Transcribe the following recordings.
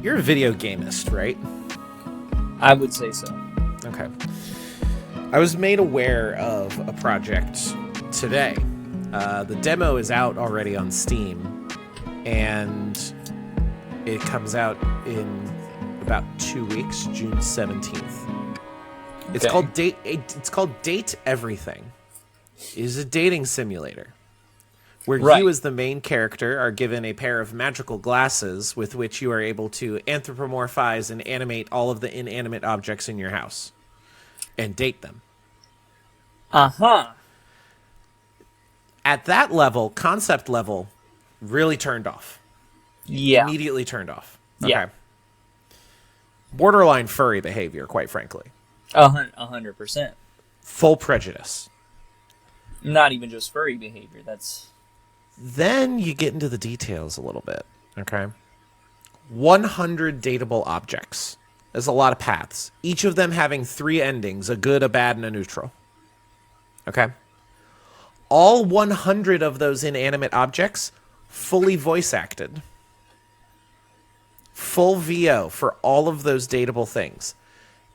You're a video gamist, right? I would say so. Okay. I was made aware of a project today. The demo is out already on Steam, and it comes out in about 2 weeks, June 17th. It's called Date Everything. It is a dating simulator where you as the main character are given a pair of magical glasses with which you are able to anthropomorphize and animate all of the inanimate objects in your house and date them. Uh-huh. At that level, concept level, really turned off. Yeah. Immediately turned off. Okay. Yeah. Borderline furry behavior, quite frankly. 100%. Full prejudice. Not even just furry behavior. Then you get into the details a little bit, okay? 100 dateable objects. There's a lot of paths. Each of them having 3 endings, a good, a bad, and a neutral. Okay? All 100 of those inanimate objects fully voice acted. Full VO for all of those dateable things.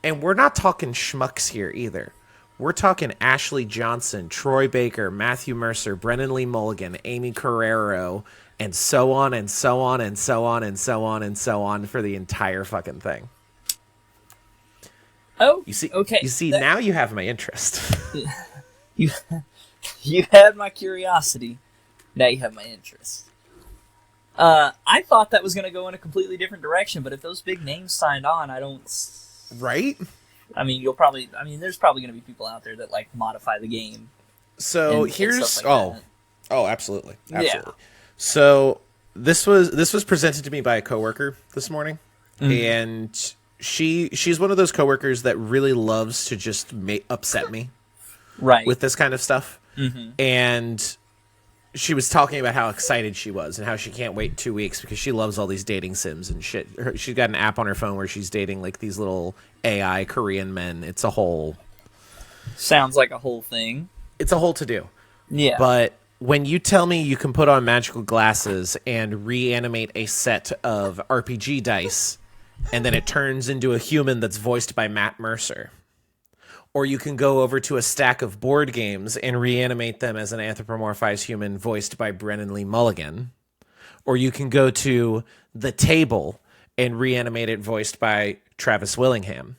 And we're not talking schmucks here either. We're talking Ashley Johnson, Troy Baker, Matthew Mercer, Brennan Lee Mulligan, Amy Carrero, and so on and so on and so on and so on and so on for the entire fucking thing. Oh, you see, okay. You see, now you have my interest. you had my curiosity. Now you have my interest. I thought that was going to go in a completely different direction, but if those big names signed on, I don't... Right? I mean, there's probably going to be people out there that, like, modify the game. So here's... That. Oh, absolutely. Absolutely. Yeah. So this was presented to me by a coworker this morning, and she's one of those coworkers that really loves to just upset me with this kind of stuff. And she was talking about how excited she was and how she can't wait 2 weeks because she loves all these dating sims and shit. She's got an app on her phone where she's dating like these little AI Korean men. It's a whole... Sounds like a whole thing. It's a whole to-do. Yeah. But when you tell me you can put on magical glasses and reanimate a set of RPG dice, and then it turns into a human that's voiced by Matt Mercer, or you can go over to a stack of board games and reanimate them as an anthropomorphized human voiced by Brennan Lee Mulligan, or you can go to the table and reanimate it voiced by Travis Willingham,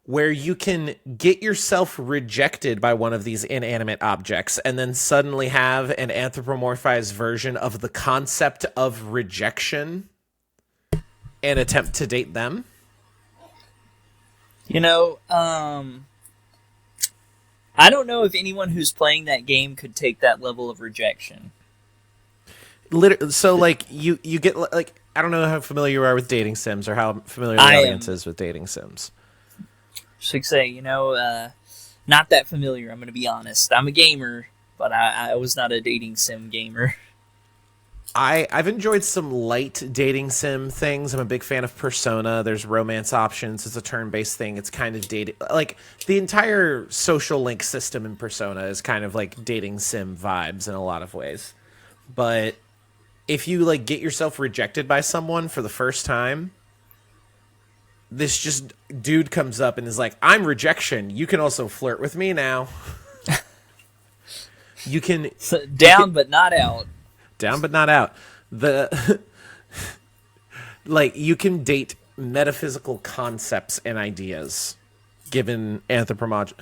where you can get yourself rejected by one of these inanimate objects and then suddenly have an anthropomorphized version of the concept of rejection and attempt to date them. You know, I don't know if anyone who's playing that game could take that level of rejection. So, like, you get, like, I don't know how familiar you are with dating sims or how familiar the audience is with dating sims. Just like say, not that familiar, I'm going to be honest. I'm a gamer, but I was not a dating sim gamer. I've enjoyed some light dating sim things. I'm a big fan of Persona. There's romance options. It's a turn-based thing. It's kind of dating. Like, the entire social link system in Persona is kind of like dating sim vibes in a lot of ways. But if you, like, get yourself rejected by someone for the first time, this just dude comes up and is like, I'm rejection. You can also flirt with me now. You can... but not out. Down but not out. Like, you can date metaphysical concepts and ideas given anthropomorphism.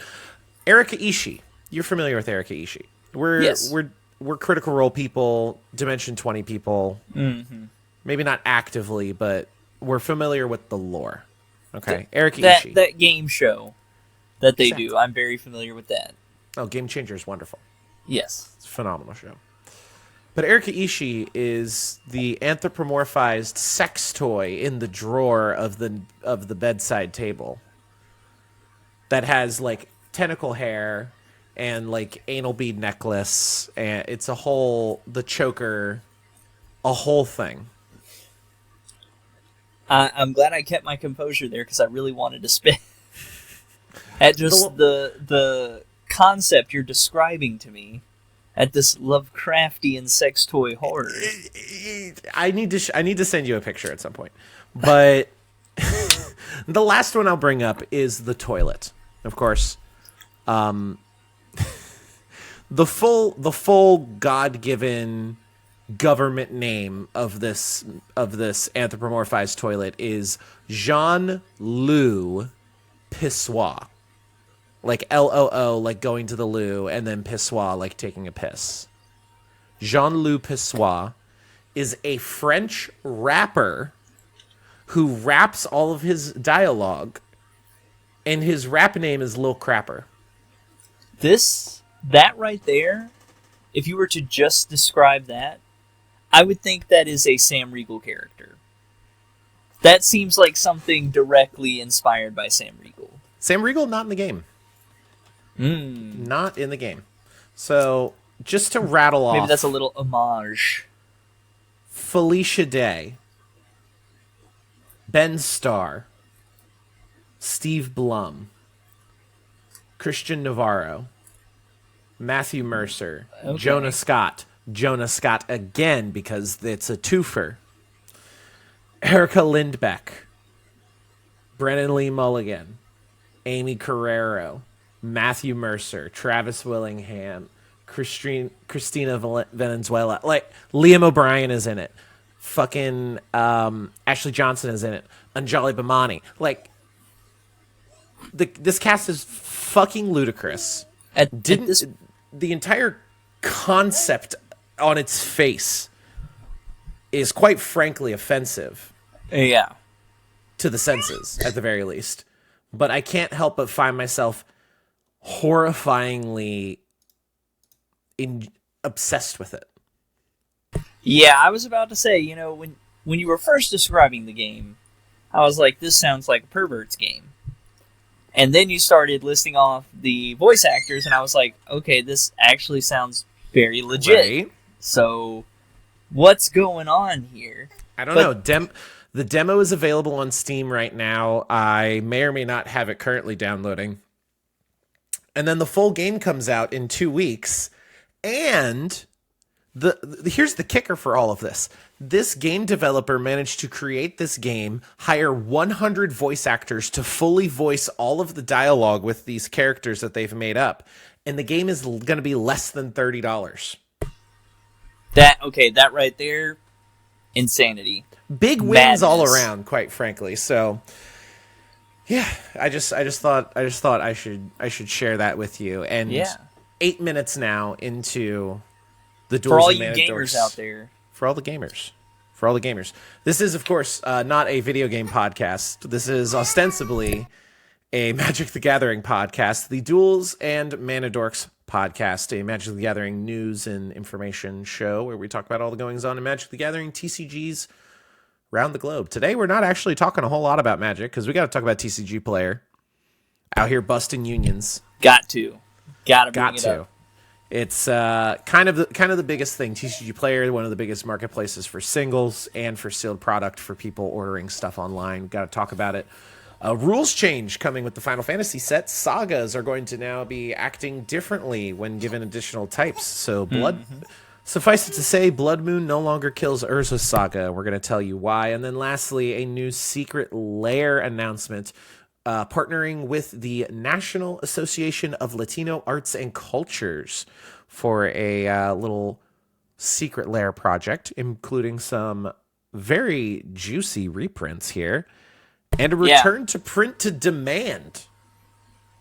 Erika Ishii. You're familiar with Erika Ishii. We're Critical Role people, Dimension 20 people. Mm-hmm. Maybe not actively, but we're familiar with the lore. Okay, Erika Ishii. That game show that they do, I'm very familiar with that. Oh, Game Changer is wonderful. Yes. It's a phenomenal show. But Erika Ishii is the anthropomorphized sex toy in the drawer of the bedside table that has, like, tentacle hair and, like, anal bead necklace, and it's the choker, a whole thing. I'm glad I kept my composure there because I really wanted to spit at just the concept you're describing to me. at this Lovecraftian sex toy horror. I need to send you a picture at some point. But the last one I'll bring up is the toilet. Of course, the full God-given government name of this anthropomorphized toilet is Jean-Loup Pissoir. Like L-O-O, like going to the loo, and then pissoir, like taking a piss. Jean-Loup Pissoir is a French rapper who raps all of his dialogue, and his rap name is Lil Crapper. That right there, if you were to just describe that, I would think that is a Sam Riegel character. That seems like something directly inspired by Sam Riegel. Sam Riegel, not in the game. Not in the game. So, just to rattle off... Maybe that's a little homage. Felicia Day, Ben Starr, Steve Blum, Christian Navarro, Matthew Mercer, Okay. Jonah Scott again because it's a twofer, Erica Lindbeck, Brennan Lee Mulligan, Amy Carrero, Matthew Mercer, Travis Willingham, Christina Valenzuela. Like, Liam O'Brien is in it. Fucking Ashley Johnson is in it. Anjali Bhamani. Like, this cast is fucking ludicrous. The entire concept on its face is quite frankly offensive. Yeah. To the senses, at the very least. But I can't help but find myself horrifyingly obsessed with it. Yeah, I was about to say, when you were first describing the game, I was like, this sounds like a pervert's game. And then you started listing off the voice actors, and I was like, okay, this actually sounds very legit. Right? So, what's going on here? I don't know. The demo is available on Steam right now. I may or may not have it currently downloading. And then the full game comes out in 2 weeks. And here's the kicker for all of this. This game developer managed to create this game, hire 100 voice actors to fully voice all of the dialogue with these characters that they've made up. And the game is going to be less than $30. That right there, insanity. Big wins Madness. all around, quite frankly. So, yeah, I just thought I should share that with you. And 8 minutes now into the Duels for all of you Mana gamers Dorks. out there. For all the gamers. This is, of course, not a video game podcast. This is ostensibly a Magic the Gathering podcast, the Duels and Mana Dorks podcast, a Magic the Gathering news and information show where we talk about all the goings on in Magic the Gathering TCGs around the globe. Today, we're not actually talking a whole lot about Magic because we got to talk about TCG Player out here busting unions. Got to bring it up. It's kind of the biggest thing. TCG Player, one of the biggest marketplaces for singles and for sealed product for people ordering stuff online. Got to talk about it. Rules change coming with the Final Fantasy set. Sagas are going to now be acting differently when given additional types. So suffice it to say, Blood Moon no longer kills Urza's Saga. We're going to tell you why. And then lastly, a new secret Lair announcement. Partnering with the National Association of Latino Arts and Cultures for a little secret Lair project, including some very juicy reprints here, and a return to print to demand,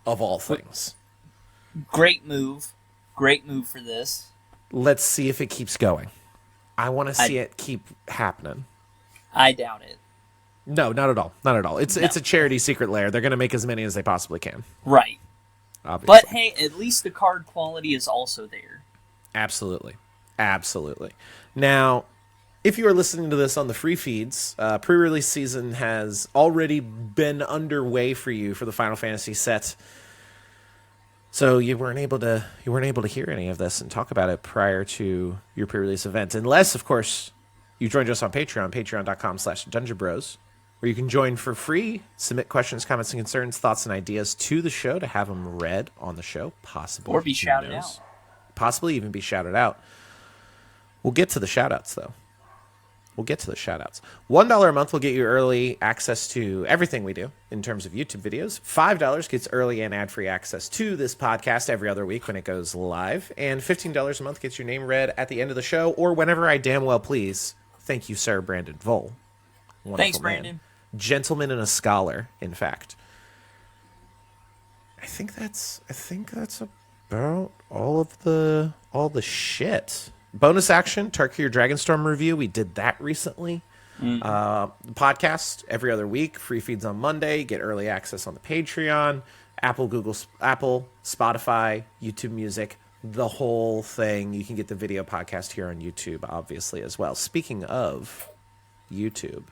of all things. Great move for this. Let's see if it keeps going. I want to see it keep happening. I doubt it. No, not at all. Not at all. It's a charity secret Lair. They're going to make as many as they possibly can. Right. Obviously. But hey, at least the card quality is also there. Absolutely. Now, if you are listening to this on the free feeds, pre-release season has already been underway for you for the Final Fantasy set. So you weren't able to hear any of this and talk about it prior to your pre-release event, unless, of course, you joined us on Patreon, patreon.com/dungeonbros, where you can join for free, submit questions, comments, and concerns, thoughts, and ideas to the show to have them read on the show, possibly. Or be shouted out. possibly even be shouted out. We'll get to the shout-outs, though. $1 a month will get you early access to everything we do in terms of YouTube videos. $5 gets early and ad-free access to this podcast every other week when it goes live. And $15 a month gets your name read at the end of the show or whenever I damn well please. Thank you, sir, Brandon Vole. Thanks, Brandon. Gentleman and a scholar, in fact. I think that's about all the shit. Bonus action, Tarkir Dragonstorm review. We did that recently. Podcast every other week. Free feeds on Monday. Get early access on the Patreon. Apple, Spotify, YouTube Music, the whole thing. You can get the video podcast here on YouTube, obviously, as well. Speaking of YouTube,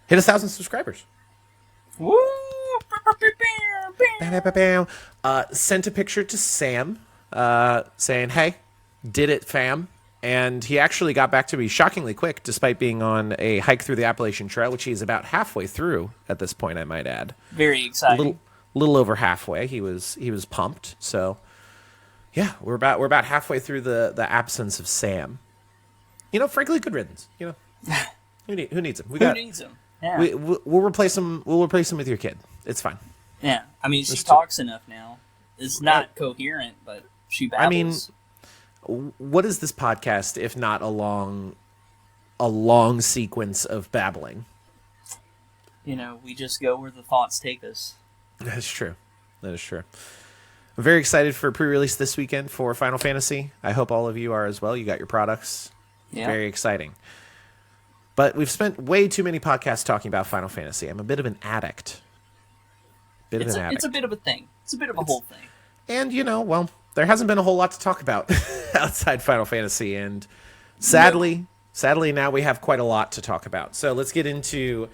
hit 1,000 subscribers. Woo! Sent a picture to Sam saying, hey, did it, fam. And he actually got back to me shockingly quick, despite being on a hike through the Appalachian Trail, which he's about halfway through at this point, I might add. Very exciting. Little over halfway. He was pumped. So yeah, we're about halfway through the absence of Sam. Frankly, good riddance. Who needs him? Who needs him? Yeah. We'll replace him. We'll replace him with your kid. It's fine. Yeah, I mean, she talks enough now. It's not coherent, but she babbles. I mean, what is this podcast if not a long sequence of babbling? We just go where the thoughts take us. That is true. I'm very excited for pre-release this weekend for Final Fantasy. I hope all of you are as well. You got your products. Yeah. Very exciting. But we've spent way too many podcasts talking about Final Fantasy. I'm a bit of an addict. It's a bit of a thing. It's a bit of a whole thing. And, there hasn't been a whole lot to talk about outside Final Fantasy. And sadly, now we have quite a lot to talk about. So let's get into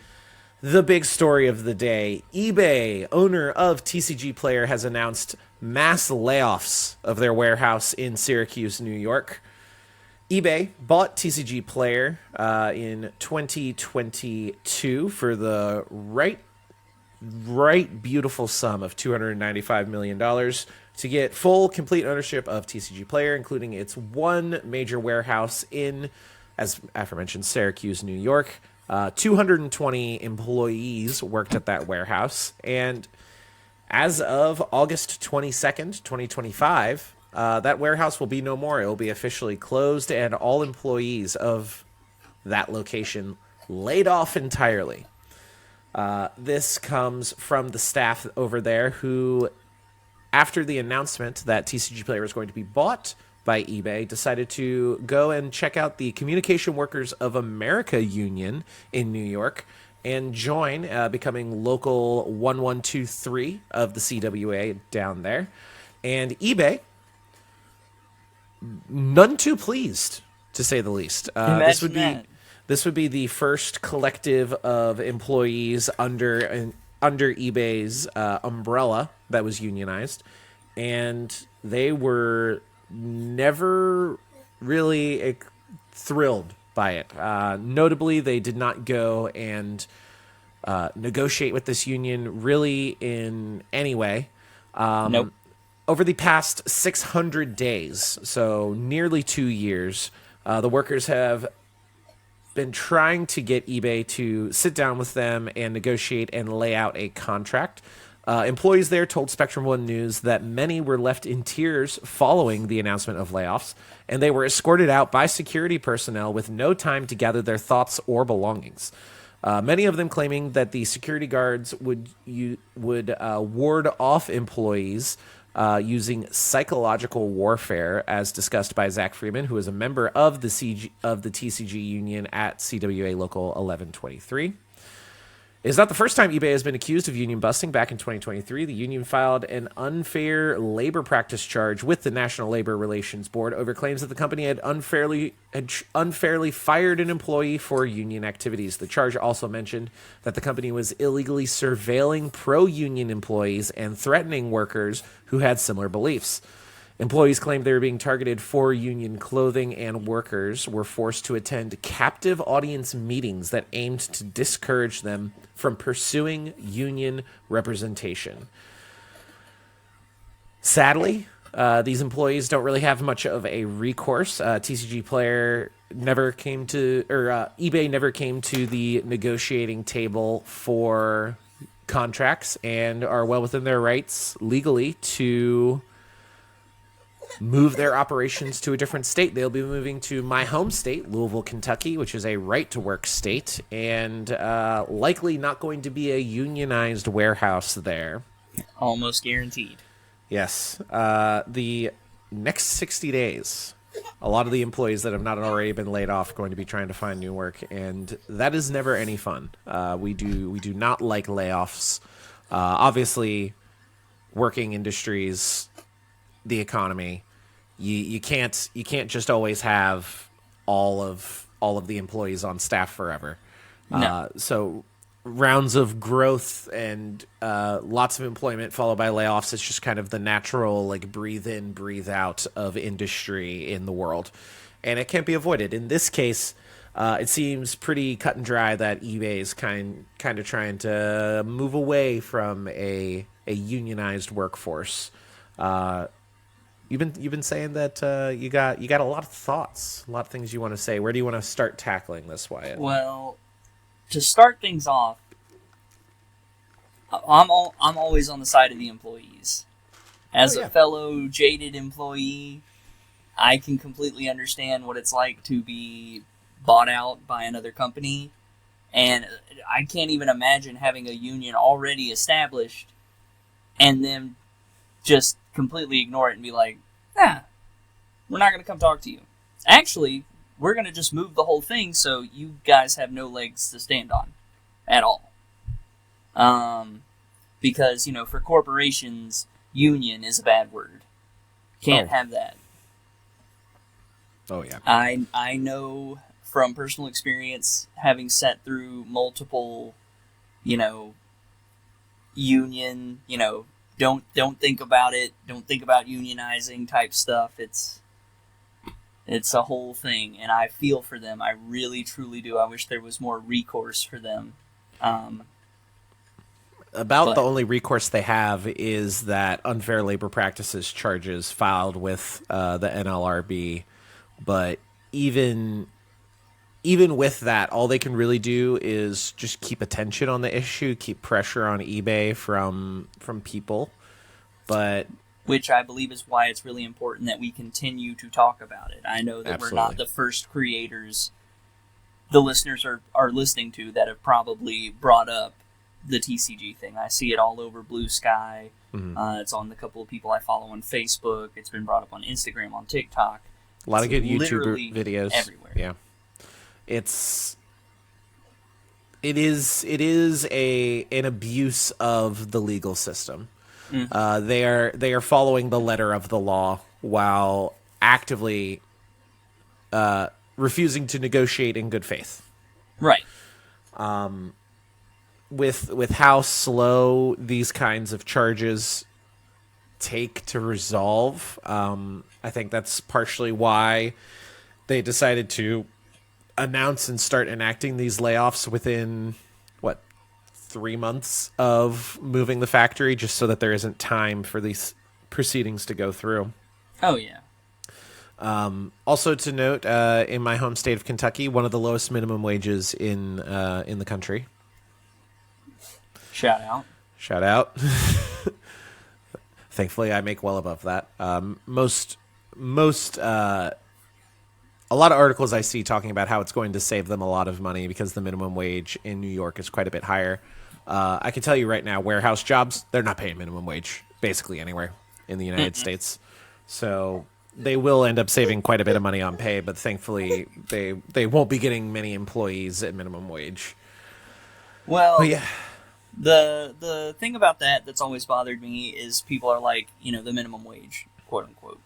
the big story of the day. eBay, owner of TCG Player, has announced mass layoffs of their warehouse in Syracuse, New York. eBay bought TCG Player in 2022 for the right beautiful sum of $295 million to get full, complete ownership of TCG Player, including its one major warehouse in, as aforementioned, Syracuse, New York. 220 employees worked at that warehouse, and as of August 22nd, 2025, that warehouse will be no more. It will be officially closed, and all employees of that location laid off entirely. This comes from the staff over there who, after the announcement that TCG Player was going to be bought by eBay, decided to go and check out the Communication Workers of America Union in New York and join, becoming local 1123 of the CWA down there. And eBay, none too pleased, to say the least. This would be the first collective of employees under eBay's umbrella that was unionized, and they were never really thrilled by it. Notably, they did not go and negotiate with this union really in any way. Nope. Over the past 600 days, so nearly 2 years, the workers have been trying to get eBay to sit down with them and negotiate and lay out a contract. Employees there told Spectrum One News that many were left in tears following the announcement of layoffs, and they were escorted out by security personnel with no time to gather their thoughts or belongings. Many of them claiming that the security guards would ward off employees using psychological warfare, as discussed by Zach Freeman, who is a member of the TCG union at CWA Local 1123. It is not the first time eBay has been accused of union busting. Back in 2023, the union filed an unfair labor practice charge with the National Labor Relations Board over claims that the company had unfairly fired an employee for union activities. The charge also mentioned that the company was illegally surveilling pro-union employees and threatening workers who had similar beliefs. Employees claimed they were being targeted for union clothing, and workers were forced to attend captive audience meetings that aimed to discourage them from pursuing union representation. Sadly, These employees don't really have much of a recourse. TCG Player never came to, or eBay never came to the negotiating table for contracts and are well within their rights legally to move their operations to a different state. They'll be moving to my home state, Louisville, Kentucky, which is a right-to-work state, and likely not going to be a unionized warehouse there. Almost guaranteed. Yes. The next 60 days, a lot of the employees that have not already been laid off are going to be trying to find new work, and that is never any fun. We do not like layoffs. Obviously, working industries, the economy, you can't just always have all of the employees on staff forever. No. So rounds of growth and lots of employment followed by layoffs. It's just kind of the natural, like, breathe in, breathe out of industry in the world. And it can't be avoided. In this case, it seems pretty cut and dry that eBay is kind of trying to move away from a unionized workforce. You've been saying that you got a lot of thoughts, a lot of things you want to say. Where do you want to start tackling this, Wyatt? Well, to start things off, I'm always on the side of the employees. As a fellow jaded employee, I can completely understand what it's like to be bought out by another company, and I can't even imagine having a union already established and then just completely ignore it and be like, we're not going to come talk to you. Actually, we're going to just move the whole thing so you guys have no legs to stand on at all. Because, for corporations, union is a bad word. Can't have that. Oh, yeah. I know from personal experience, having sat through multiple, union, don't think about it, don't think about unionizing type stuff. It's a whole thing, and I feel for them. I really, truly do. I wish there was more recourse for them. The only recourse they have is that unfair labor practices charges filed with the NLRB. But even with that, all they can really do is just keep attention on the issue, keep pressure on eBay from people. But which I believe is why it's really important that we continue to talk about it. I know that Absolutely. We're not the first creators the listeners are listening to that have probably brought up the TCG thing. I see it all over Blue Sky. Mm-hmm. It's on the couple of people I follow on Facebook. It's been brought up on Instagram, on TikTok. A lot of good YouTube videos everywhere. Yeah, it is an abuse of the legal system. Mm-hmm. They are following the letter of the law while actively refusing to negotiate in good faith. Right. With how slow these kinds of charges take to resolve, I think that's partially why they decided to announce and start enacting these layoffs within 3 months of moving the factory, just so that there isn't time for these proceedings to go through. Oh yeah. Also to note, in my home state of Kentucky, one of the lowest minimum wages in the country. Shout out. Thankfully, I make well above that. A lot of articles I see talking about how it's going to save them a lot of money because the minimum wage in New York is quite a bit higher. I can tell you right now, warehouse jobs, they're not paying minimum wage basically anywhere in the United States. So they will end up saving quite a bit of money on pay, but thankfully they won't be getting many employees at minimum wage. Well, but yeah. The thing about that's always bothered me is people are like, the minimum wage, quote unquote.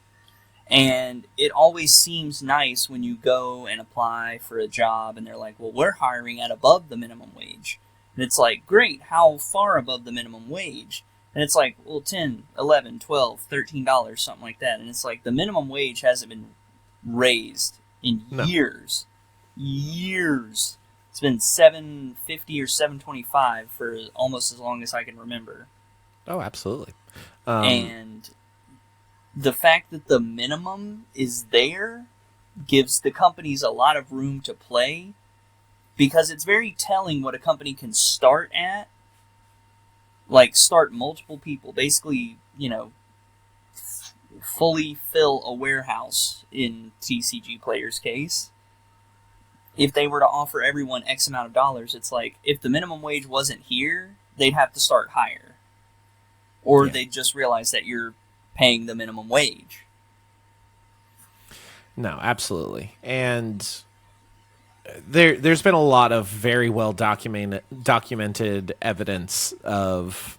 And it always seems nice when you go and apply for a job and they're like, well, we're hiring at above the minimum wage. And it's like, great, how far above the minimum wage? And it's like, well, $10, $11, $12, $13, something like that. And it's like, the minimum wage hasn't been raised in years. Years. It's been $7.50 or $7.25 for almost as long as I can remember. Oh, absolutely. And the fact that the minimum is there gives the companies a lot of room to play, because it's very telling what a company can start at. Like, start multiple people. Basically, fully fill a warehouse in TCG Player's case. If they were to offer everyone X amount of dollars, it's like, if the minimum wage wasn't here, they'd have to start higher. Or they'd just realize that you're paying the minimum wage. No, absolutely. And there's been a lot of very well documented evidence of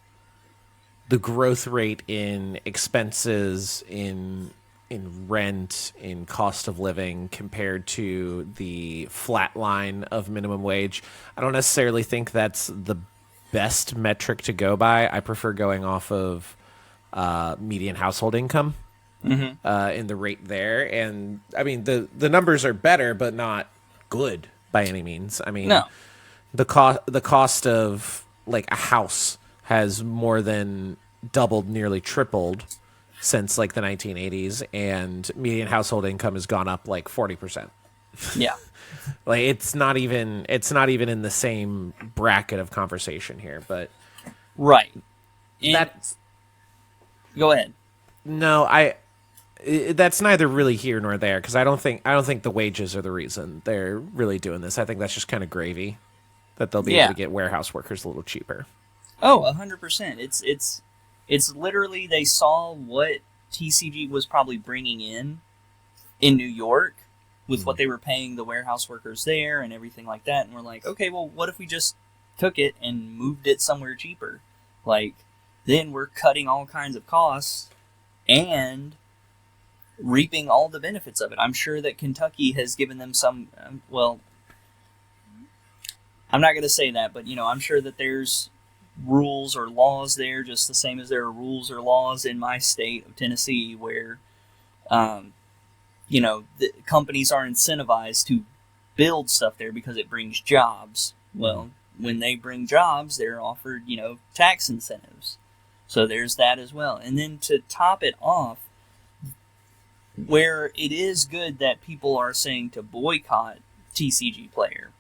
the growth rate in expenses, in rent, in cost of living compared to the flat line of minimum wage. I don't necessarily think that's the best metric to go by. I prefer going off of median household income in the rate there. And I mean, the numbers are better, but not good by any means. I mean, No. the cost of like a house has more than doubled, nearly tripled since like the 1980s, and median household income has gone up like 40%. Yeah. Like it's not even in the same bracket of conversation here, but Right. And that's go ahead. no, that's neither really here nor there, because I don't think the wages are the reason they're really doing this. I think that's just kind of gravy that they'll be able to get warehouse workers a little cheaper. Oh, 100%. It's literally, they saw what TCG was probably bringing in New York with what they were paying the warehouse workers there and everything like that, and we're like, okay, well, what if we just took it and moved it somewhere cheaper? Like, then we're cutting all kinds of costs and reaping all the benefits of it. I'm sure that Kentucky has given them some, well, I'm not going to say that, but, I'm sure that there's rules or laws there, just the same as there are rules or laws in my state of Tennessee, where, the companies are incentivized to build stuff there because it brings jobs. Well, when they bring jobs, they're offered, tax incentives. So there's that as well. And then to top it off, where it is good that people are saying to boycott TCG Player,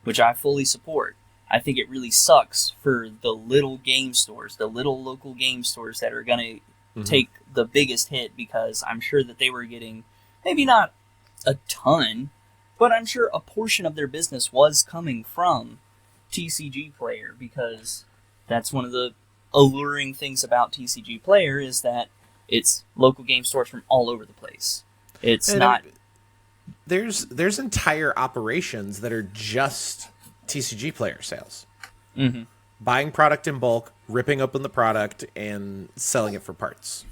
which I fully support, I think it really sucks for the little game stores, the little local game stores that are going to take the biggest hit, because I'm sure that they were getting, maybe not a ton, but I'm sure a portion of their business was coming from TCG Player, because that's one of the alluring things about TCG Player, is that it's local game stores from all over the place. It's not... There's entire operations that are just TCG Player sales. Mm-hmm. Buying product in bulk, ripping open the product, and selling it for parts.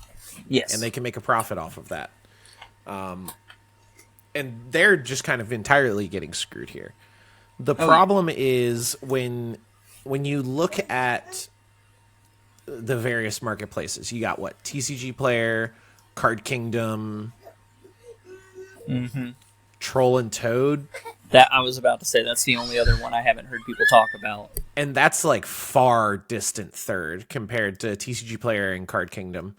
Yes. And they can make a profit off of that. And they're just kind of entirely getting screwed here. The problem is when you look at the various marketplaces, you got what? TCG Player, Card Kingdom, Troll and Toad. That I was about to say, that's the only other one I haven't heard people talk about. And that's like far distant third compared to TCG Player and Card Kingdom.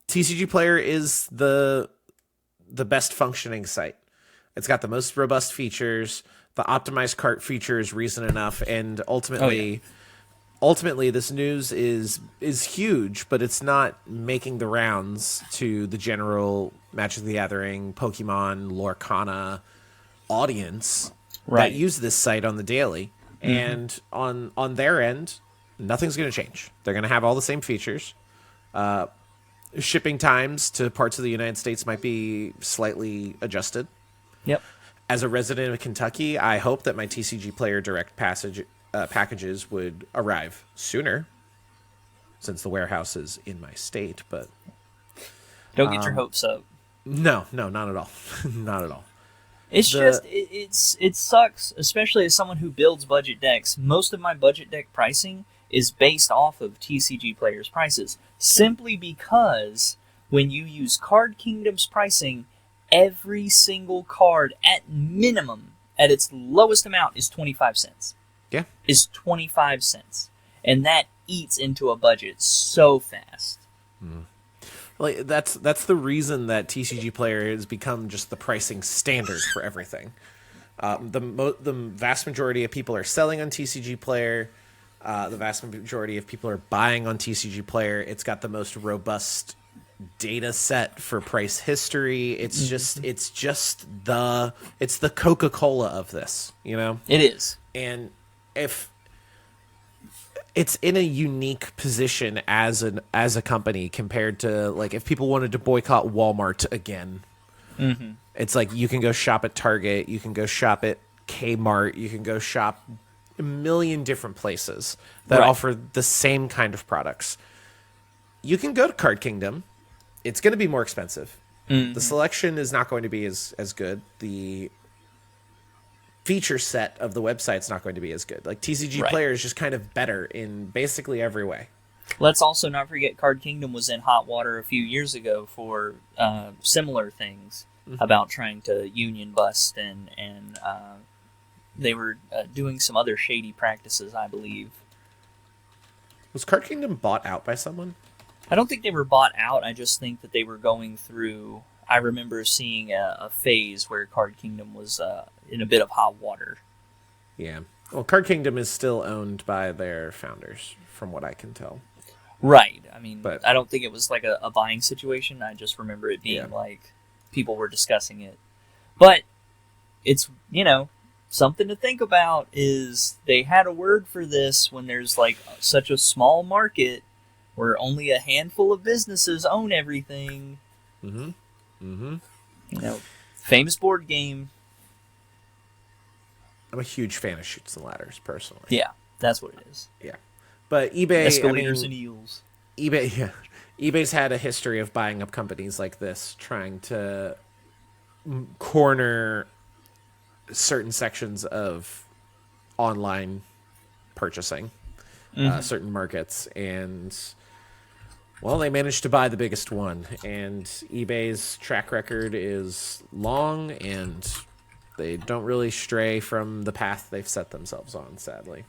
TCG Player is the best functioning site. It's got the most robust features. The optimized cart feature is reason enough, and ultimately, this news is huge, but it's not making the rounds to the general Magic the Gathering, Pokemon, Lorcana audience that use this site on the daily. And on their end, nothing's going to change. They're going to have all the same features. Shipping times to parts of the United States might be slightly adjusted. Yep. As a resident of Kentucky, I hope that my TCG Player Direct packages would arrive sooner, since the warehouse is in my state. But don't get your hopes up. No, not at all. Not at all. It's it sucks, especially as someone who builds budget decks. Most of my budget deck pricing is based off of TCG Player's prices, simply because when you use Card Kingdom's pricing, every single card, at minimum, at its lowest amount, is 25 cents. Yeah. Is 25 cents. And that eats into a budget so fast. Like that's the reason that TCG Player has become just the pricing standard for everything. The vast majority of people are selling on TCG Player. The vast majority of people are buying on TCG Player. It's got the most robust data set for price history. It's the Coca-Cola of this, you know? It is. And if it's in a unique position as a company compared to, like, if people wanted to boycott Walmart again, it's like you can go shop at Target, you can go shop at Kmart, you can go shop a million different places that offer the same kind of products. You can go to Card Kingdom. It's going to be more expensive. The selection is not going to be as good. The feature set of the website's not going to be as good. Like, TCG Player is just kind of better in basically every way. Let's also not forget Card Kingdom was in hot water a few years ago for similar things about trying to union bust, and they were doing some other shady practices, I believe. Was Card Kingdom bought out by someone? I don't think they were bought out. I just think that they were going through... I remember seeing a phase where Card Kingdom was in a bit of hot water. Yeah. Well, Card Kingdom is still owned by their founders, from what I can tell. Right. I mean, But I don't think it was like a buying situation. I just remember it being like people were discussing it. But it's, something to think about is they had a word for this when there's like such a small market where only a handful of businesses own everything. Famous board game. I'm a huge fan of Chutes and Ladders, personally. Yeah, that's what it is. Yeah. But eBay... Escalators and eels. eBay's had a history of buying up companies like this, trying to corner certain sections of online purchasing, certain markets, and... Well, they managed to buy the biggest one, and eBay's track record is long, and they don't really stray from the path they've set themselves on, sadly.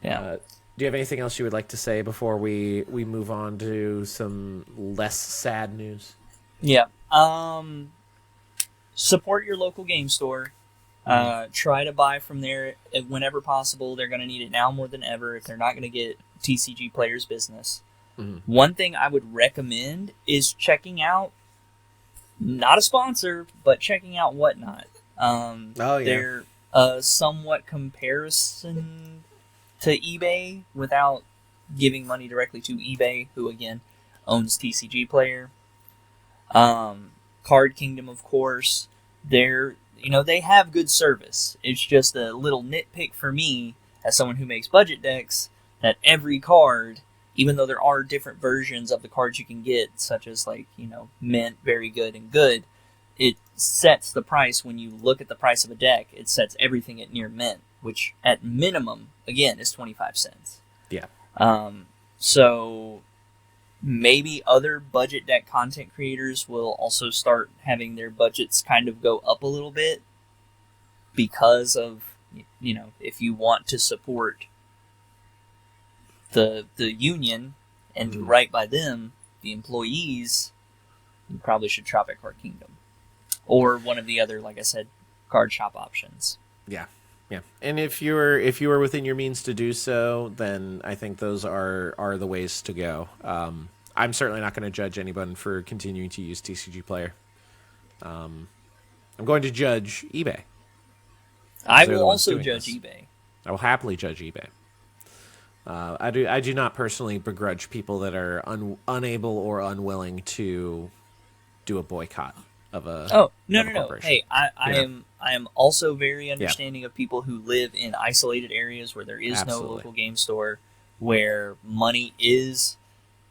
Yeah. Do you have anything else you would like to say before we move on to some less sad news? Yeah. Support your local game store. Try to buy from there whenever possible. They're going to need it now more than ever if they're not going to get TCG Players business. One thing I would recommend is checking out, not a sponsor, but checking out Whatnot. They're a somewhat comparison to eBay without giving money directly to eBay, who again owns TCG Player. Card Kingdom, of course, they have good service. It's just a little nitpick for me as someone who makes budget decks that every card, even though there are different versions of the cards you can get, such as mint, very good, and good, it sets the price. When you look at the price of a deck, it sets everything at near mint, which at minimum, again, is 25 cents. Yeah. So maybe other budget deck content creators will also start having their budgets kind of go up a little bit because of, if you want to support the union and do right by them, the employees, you probably should shop at Card Kingdom or one of the other, like I said, card shop options. Yeah. And if you're within your means to do so, then I think those are the ways to go. I'm certainly not going to judge anyone for continuing to use TCG Player. I'm going to judge eBay. I will also judge eBay. I will happily judge eBay. I do not personally begrudge people that are unable or unwilling to do a boycott of a corporation. Hey, I am also very understanding of people who live in isolated areas where there is no local game store, where money is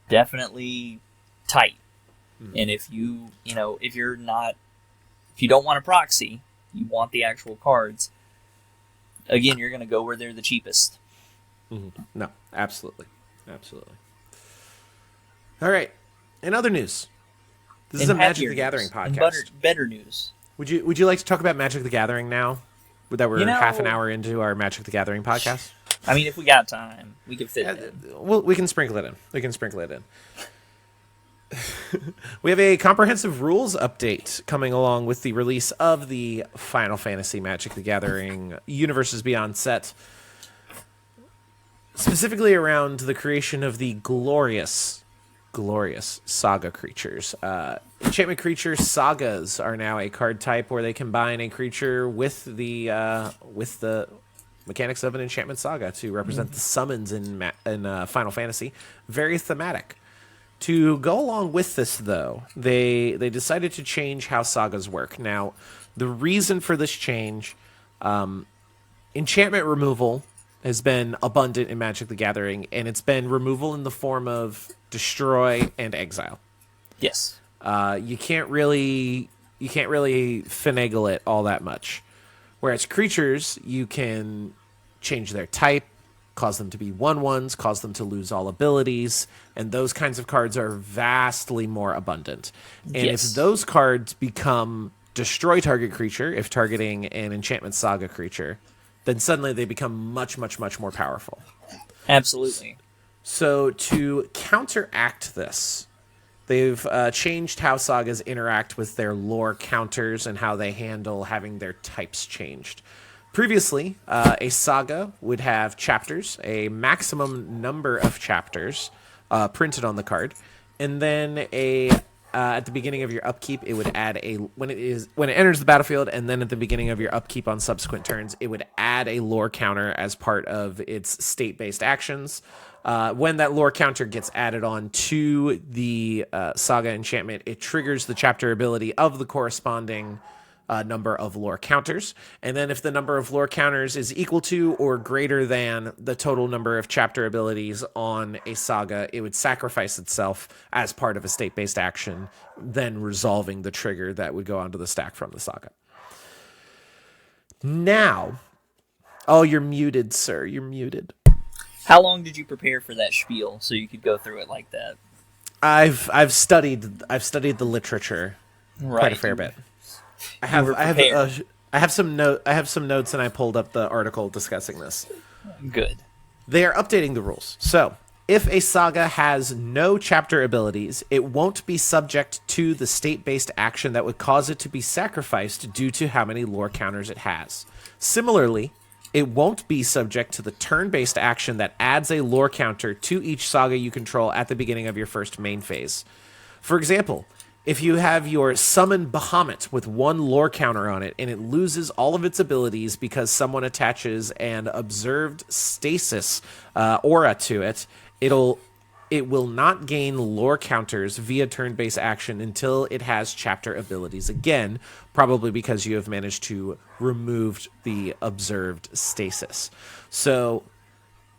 definitely tight. And if you don't want a proxy, you want the actual cards, again, you're going to go where they're the cheapest. No, absolutely. All right. In other news, this is a Magic the Gathering podcast. Better news. Would you like to talk about Magic the Gathering now? That we're half an hour into our Magic the Gathering podcast. I mean, if we got time, we could fit it in. Well, we can sprinkle it in. We have a comprehensive rules update coming along with the release of the Final Fantasy Magic the Gathering Universes Beyond set, specifically around the creation of the glorious Saga creatures. Enchantment creature Sagas are now a card type where they combine a creature with the mechanics of an enchantment saga to represent the summons in Final Fantasy. Very thematic. To go along with this, though, they decided to change how sagas work. Now, the reason for this change, enchantment removal has been abundant in Magic the Gathering, and it's been removal in the form of destroy and exile. Yes. You can't really finagle it all that much. Whereas creatures, you can change their type, cause them to be 1/1s, cause them to lose all abilities, and those kinds of cards are vastly more abundant. And Yes. if those cards become destroy target creature, if targeting an enchantment saga creature, then suddenly they become much, much, much more powerful. Absolutely. So to counteract this, they've changed how sagas interact with their lore counters and how they handle having their types changed. Previously, a saga would have chapters, a maximum number of chapters printed on the card, and then at the beginning of your upkeep, it would add when it enters the battlefield, and then at the beginning of your upkeep on subsequent turns, it would add a lore counter as part of its state-based actions. When that lore counter gets added on to the saga enchantment, it triggers the chapter ability of the corresponding number of lore counters. And then if the number of lore counters is equal to or greater than the total number of chapter abilities on a saga, it would sacrifice itself as part of a state-based action, then resolving the trigger that would go onto the stack from the saga. Now, oh, you're muted, sir. You're muted. How long did you prepare for that spiel so you could go through it like that? I've studied the literature quite a fair bit. I have some notes, and I pulled up the article discussing this. Good. They are updating the rules. So, if a saga has no chapter abilities, it won't be subject to the state-based action that would cause it to be sacrificed due to how many lore counters it has. Similarly, it won't be subject to the turn-based action that adds a lore counter to each saga you control at the beginning of your first main phase. For example, if you have your Summon Bahamut with 1 lore counter on it and it loses all of its abilities because someone attaches an observed stasis aura to it, it will not gain lore counters via turn-based action until it has chapter abilities again, probably because you have managed to remove the observed stasis. So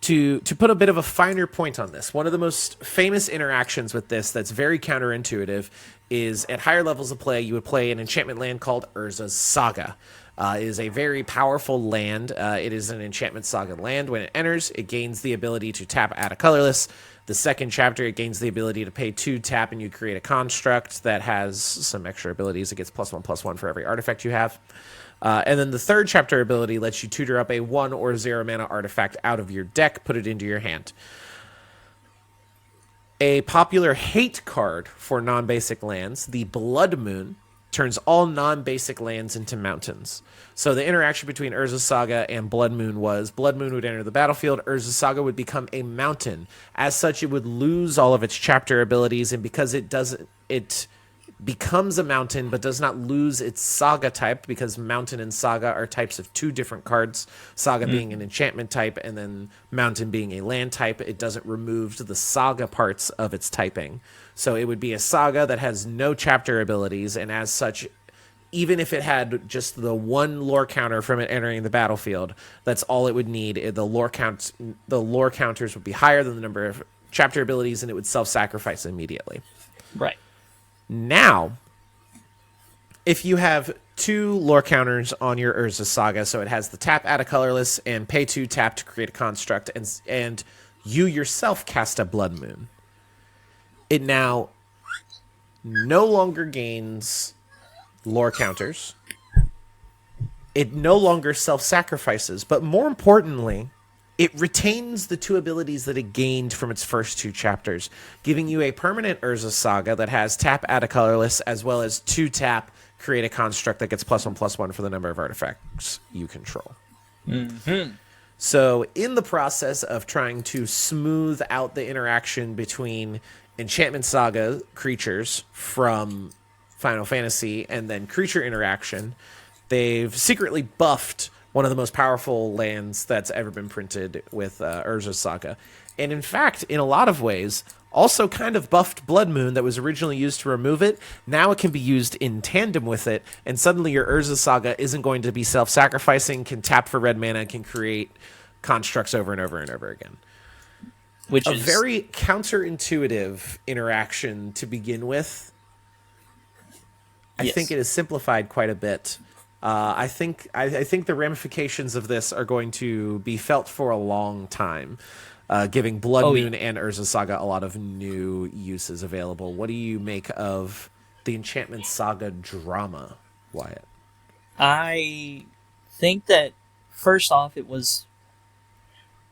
to put a bit of a finer point on this, one of the most famous interactions with this that's very counterintuitive is at higher levels of play, you would play an enchantment land called Urza's Saga. It is a very powerful land. It is an enchantment saga land. When it enters, it gains the ability to tap, add a colorless. The second chapter, it gains the ability to pay 2, tap, and you create a construct that has some extra abilities. It gets +1/+1 for every artifact you have. And then the third chapter ability lets you tutor up a 1 or 0 mana artifact out of your deck, put it into your hand. A popular hate card for non-basic lands, the Blood Moon, turns all non-basic lands into mountains. So the interaction between Urza's Saga and Blood Moon was Blood Moon would enter the battlefield, Urza's Saga would become a mountain. As such, it would lose all of its chapter abilities, and because it becomes a mountain but does not lose its saga type, because mountain and saga are types of 2 different cards, saga being an enchantment type and then mountain being a land type. It doesn't remove the saga parts of its typing, so it would be a saga that has no chapter abilities, and as such, even if it had just the 1 lore counter from it entering the battlefield, that's all it would need. The lore counters would be higher than the number of chapter abilities, and it would self-sacrifice immediately. Right. Now, if you have 2 lore counters on your Urza Saga, so it has the tap, add a colorless, and pay 2, tap to create a construct, and you yourself cast a Blood Moon, it now no longer gains lore counters. It no longer self-sacrifices, but more importantly, It retains the two abilities that it gained from its first two chapters, giving you a permanent Urza Saga that has tap, add a colorless, as well as 2-tap, create a construct that gets +1/+1 for the number of artifacts you control. Mm-hmm. So in the process of trying to smooth out the interaction between Enchantment Saga creatures from Final Fantasy and then creature interaction, they've secretly buffed one of the most powerful lands that's ever been printed with Urza Saga. And in fact, in a lot of ways, also kind of buffed Blood Moon that was originally used to remove it. Now it can be used in tandem with it, and suddenly your Urza Saga isn't going to be self-sacrificing, can tap for red mana, can create constructs over and over and over again. Which a is very counterintuitive interaction to begin with. I think it is simplified quite a bit. I think the ramifications of this are going to be felt for a long time, giving Blood Moon and Urza Saga a lot of new uses available. What do you make of the Enchantment Saga drama, Wyatt? I think that, first off, it was...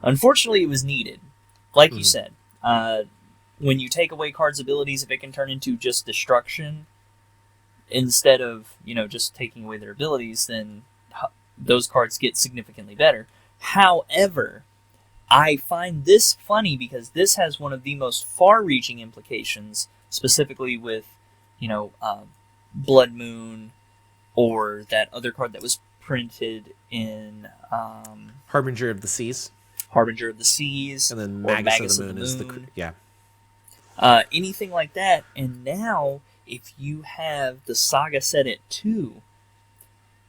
Unfortunately, it was needed. Like you said, when you take away cards' abilities, if it can turn into just destruction, instead of, just taking away their abilities, then those cards get significantly better. However, I find this funny because this has one of the most far-reaching implications, specifically with, Blood Moon, or that other card that was printed in... Harbinger of the Seas. Harbinger of the Seas. And then Magus of the Moon is the... Yeah. Anything like that. And now, if you have the Saga set at 2,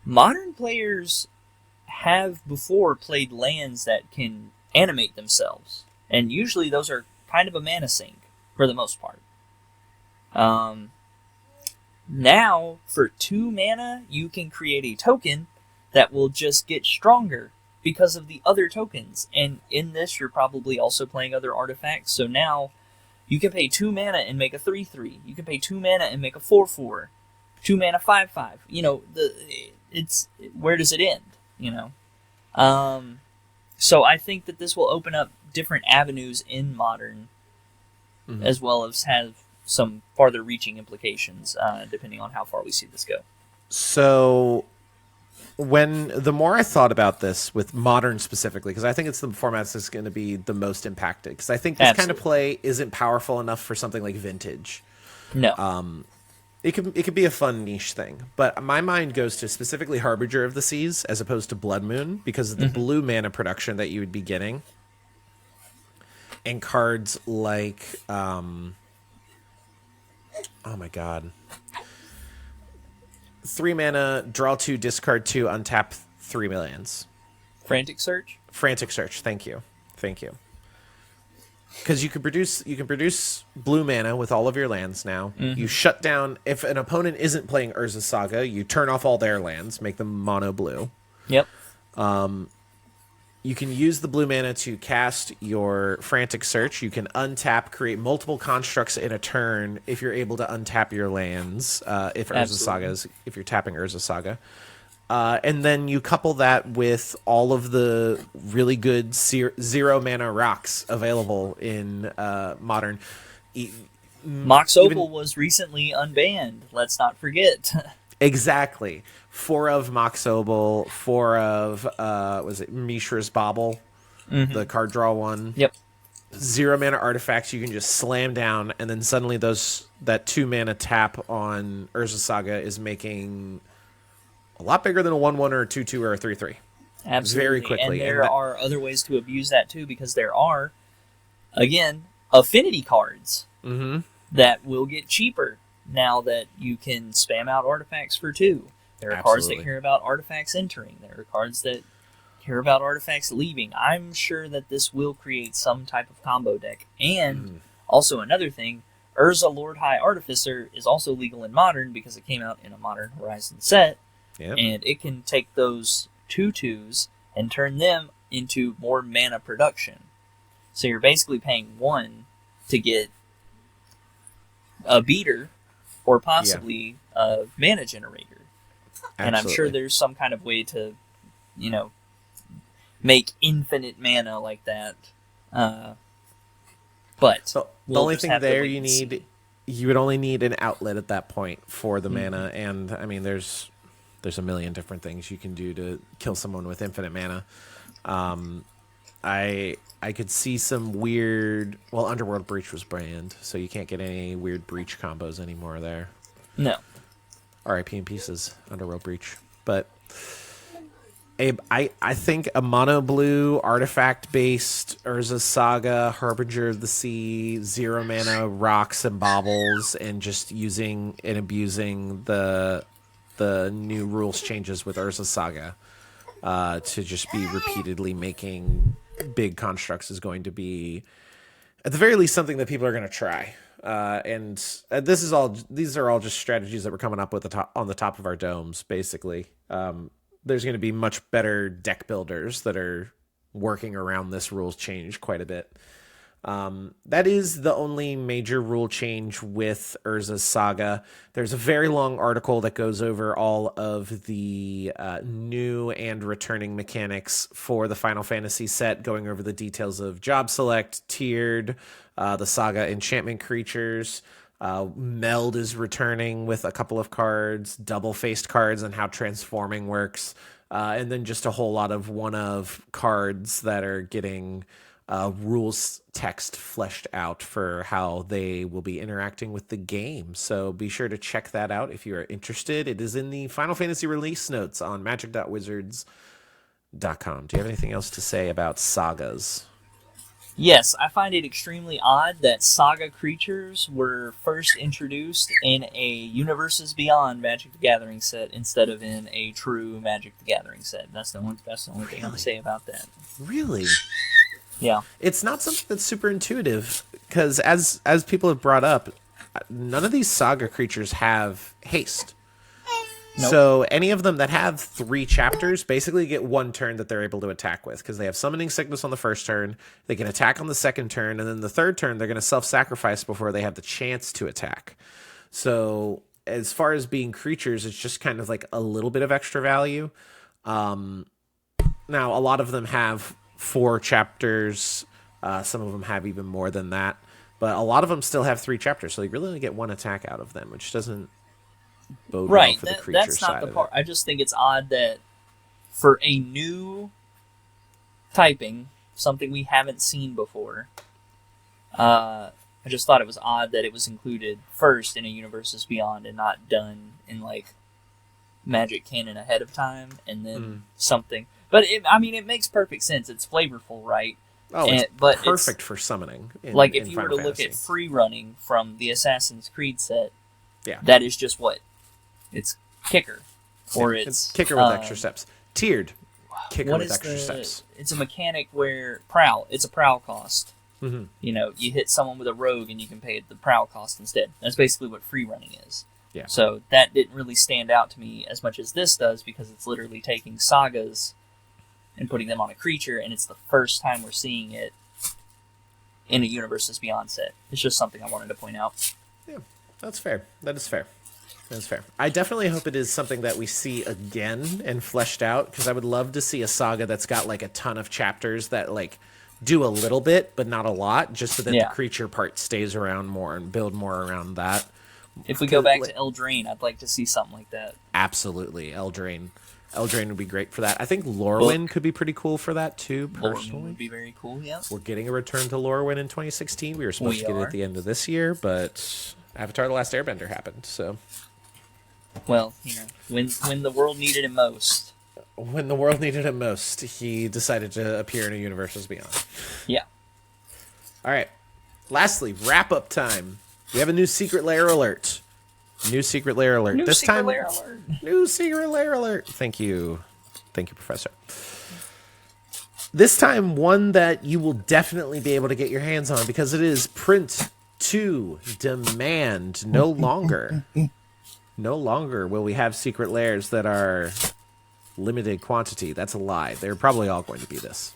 modern players have before played lands that can animate themselves. And usually those are kind of a mana sink, for the most part. Now, for 2 mana, you can create a token that will just get stronger because of the other tokens. And in this, you're probably also playing other artifacts. So now, you can pay 2 mana and make a 3/3. You can pay 2 mana and make a 4/4. 2 mana 5/5. Where does it end? So I think that this will open up different avenues in Modern, as well as have some farther reaching implications, depending on how far we see this go. So, the more I thought about this with Modern specifically, because I think it's the format that's going to be the most impacted, because I think this kind of play isn't powerful enough for something like Vintage. No. It could be a fun niche thing, but my mind goes to specifically Harbinger of the Seas as opposed to Blood Moon because of the blue mana production that you would be getting, and cards like oh my god, 3 mana, draw 2, discard 2, untap 3 millions. Frantic Search. Thank you. Because you can produce blue mana with all of your lands now. You shut down, if an opponent isn't playing Urza Saga, you turn off all their lands, make them mono blue. Yep. You can use the blue mana to cast your Frantic Search. You can untap, create multiple constructs in a turn if you're able to untap your lands. If you're tapping Urza Saga. And then you couple that with all of the really good 0 mana rocks available in Modern. Mox Opal was recently unbanned. Let's not forget. Exactly. 4 of Mox Opal, 4 of was it Mishra's Bauble, the card draw one. Yep. 0 mana artifacts you can just slam down, and then suddenly that 2 mana tap on Urza Saga is making a lot bigger than a 1/1 or a 2/2 or a 3/3. Absolutely. Very quickly. And there are other ways to abuse that too, because there are, again, affinity cards that will get cheaper now that you can spam out artifacts for 2. There are cards that care about artifacts entering. There are cards that care about artifacts leaving. I'm sure that this will create some type of combo deck. And also another thing, Urza Lord High Artificer is also legal in Modern because it came out in a Modern Horizon set. Yep. And it can take those 2/2s and turn them into more mana production. So you're basically paying 1 to get a beater or possibly a mana generator. Absolutely. And I'm sure there's some kind of way to, make infinite mana like that. But So the we'll only just thing have to there wait you and see. need, you would only need an outlet at that point for the Mm-hmm. mana, and I mean there's a million different things you can do to kill someone with infinite mana. I could see some weird. Well, Underworld Breach was banned, so you can't get any weird breach combos anymore there. No. RIP in pieces, Underworld Breach. But Abe, I think a mono blue artifact based Urza Saga, Harbinger of the Sea, 0 mana rocks and baubles, and just using and abusing the new rules changes with Urza Saga to just be repeatedly making big constructs is going to be, at the very least, something that people are going to try. And these are all just strategies that we're coming up with on the top of our domes, basically. There's going to be much better deck builders that are working around this rules change quite a bit. That is the only major rule change with Urza's Saga. There's a very long article that goes over all of the new and returning mechanics for the Final Fantasy set, going over the details of job select, tiered, the Saga enchantment creatures. Meld is returning with a couple of cards, double-faced cards, and how transforming works. And then just a whole lot of one-of cards that are getting rules text fleshed out for how they will be interacting with the game. So be sure to check that out if you are interested. It is in the Final Fantasy release notes on magic.wizards.com. Do you have anything else to say about sagas? Yes, I find it extremely odd that saga creatures were first introduced in a Universes Beyond Magic the Gathering set instead of in a true Magic the Gathering set. That's the only thing I'm to say about that. Really? Yeah. It's not something that's super intuitive, because as people have brought up, none of these saga creatures have haste. Nope. So any of them that have 3 chapters basically get 1 turn that they're able to attack with, because they have Summoning Sickness on the first turn, they can attack on the second turn, and then the third turn they're going to self-sacrifice before they have the chance to attack. So as far as being creatures, it's just kind of like a little bit of extra value. Now, a lot of them have 4 chapters. Some of them have even more than that. But a lot of them still have 3 chapters, so you really only get 1 attack out of them, which doesn't bode well for the creature that's side not the of part. it. I just think it's odd that for a new typing, something we haven't seen before, I just thought it was odd that it was included first in a Universes Beyond and not done in like Magic canon ahead of time and then something. But it makes perfect sense. It's flavorful, right? Oh, it's but perfect for summoning. Like if in you were Final to look Fantasy. at free running from the Assassin's Creed set, Yeah. that is just what it's kicker, or it's kicker with extra steps. Tiered kicker with extra steps. It's a mechanic where prowl. It's a prowl cost. Mm-hmm. You know, you hit someone with a rogue and you can pay the prowl cost instead. That's basically what free running is. Yeah. So that didn't really stand out to me as much as this does, because it's literally taking sagas and putting them on a creature, and it's the first time we're seeing it in a Universes Beyond set. It's just something I wanted to point out. Yeah, that's fair. That is fair. That's fair. I definitely hope it is something that we see again and fleshed out, because I would love to see a saga that's got like a ton of chapters that like do a little bit but not a lot, just so that the creature part stays around more and build more around that. If we go back to Eldraine, I'd like to see something like that. Absolutely. Eldraine would be great for that. I think Lorwyn could be pretty cool for that too, personally. Lorwyn would be very cool, yeah. We're getting a return to Lorwyn in 2016. We were supposed to get it at the end of this year, but Avatar The Last Airbender happened, so... Well, you know, when the world needed him most. When the world needed him most, he decided to appear in a Universes Beyond. Yeah. All right. Lastly, wrap-up time. We have a new Secret Lair alert. New Secret Lair alert. New Secret Lair alert. New Secret Lair alert. Thank you. Thank you, Professor. This time, one that you will definitely be able to get your hands on, because it is print to demand. No longer will we have secret lairs that are limited quantity. That's a lie. They're probably all going to be this.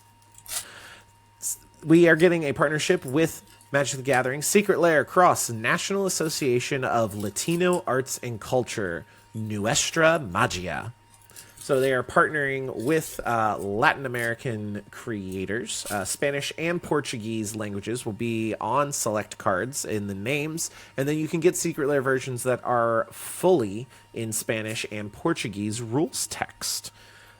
We are getting a partnership with Magic the Gathering Secret Lair Cross National Association of Latino Arts and Culture, Nuestra Magia. So they are partnering with Latin American creators. Spanish and Portuguese languages will be on select cards in the names, and then you can get Secret Lair versions that are fully in Spanish and Portuguese rules text.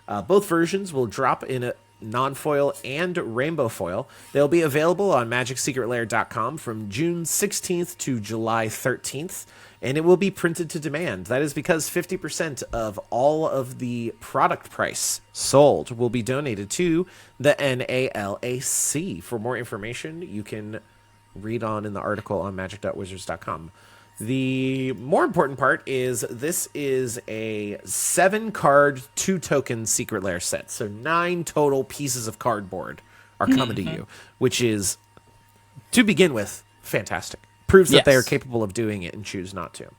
Both versions will drop in a non-foil and rainbow foil. They'll be available on MagicSecretLair.com from June 16th to July 13th, and it will be printed to demand. That is because 50% of all of the product price sold will be donated to the NALAC. For more information, you can read on in the article on magic.wizards.com. The more important part is this is a 7-card, 2-token Secret Lair set. So 9 total pieces of cardboard are coming to you, which is, to begin with, fantastic. Proves that they are capable of doing it and choose not to.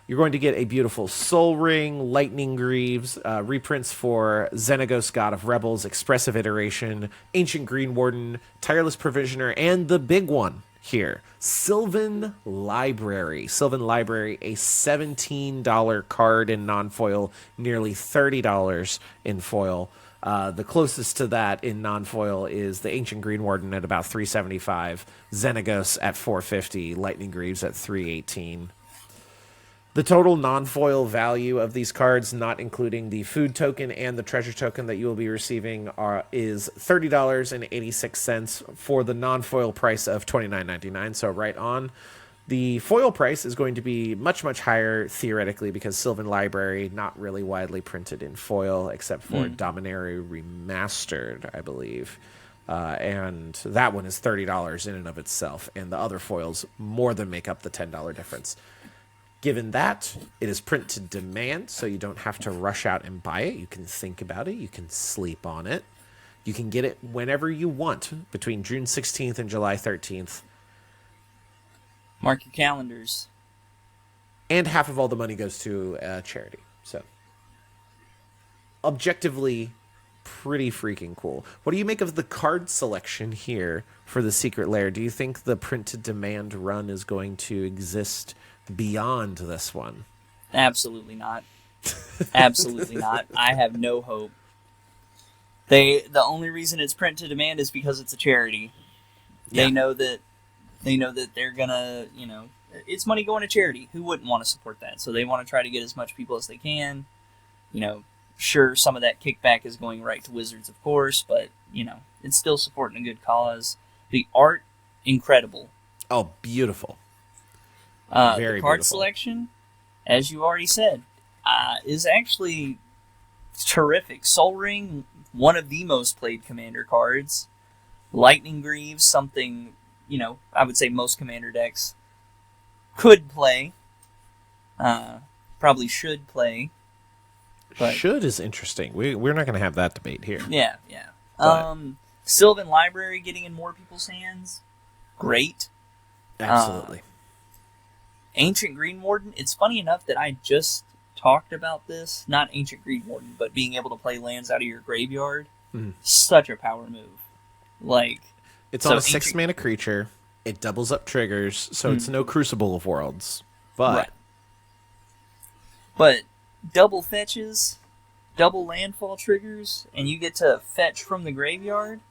You're going to get a beautiful Soul Ring, Lightning Greaves, reprints for Xenagos, God of Rebels, Expressive Iteration, Ancient Green Warden, Tireless Provisioner, and the big one here, Sylvan Library. Sylvan Library, a $17 card in non-foil, nearly $30 in foil. The closest to that in non-foil is the Ancient Green Warden at about $375, Xenagos at $450, Lightning Greaves at $318. The total non-foil value of these cards, not including the food token and the treasure token that you will be receiving, is $30.86 for the non-foil price of $29.99. So right on. The foil price is going to be much, much higher theoretically because Sylvan Library, not really widely printed in foil except for Dominaria Remastered, I believe. And that one is $30 in and of itself. And the other foils more than make up the $10 difference. Given that, it is print to demand, so you don't have to rush out and buy it. You can think about it. You can sleep on it. You can get it whenever you want between June 16th and July 13th. Mark your calendars. And half of all the money goes to charity. So, objectively, pretty freaking cool. What do you make of the card selection here for the Secret Lair? Do you think the print to demand run is going to exist beyond this one? Absolutely not. Absolutely not. I have no hope. The only reason it's print to demand is because it's a charity. They know that they're gonna, it's money going to charity. Who wouldn't want to support that? So they want to try to get as much people as they can. Sure, some of that kickback is going right to Wizards, of course, but it's still supporting a good cause. The art, incredible. Oh, beautiful. The card selection, as you already said, is actually terrific. Soul Ring, one of the most played Commander cards. Lightning Greaves, something, I would say most Commander decks could play. Probably should play. But should is interesting. We're not going to have that debate here. Yeah. Sylvan Library getting in more people's hands, great. Absolutely. Ancient Green Warden, it's funny enough that I just talked about this, not Ancient Green Warden, but being able to play lands out of your graveyard. Such a power move. It's on a 6-mana creature, it doubles up triggers, so it's no Crucible of Worlds. But double fetches, double landfall triggers, and you get to fetch from the graveyard.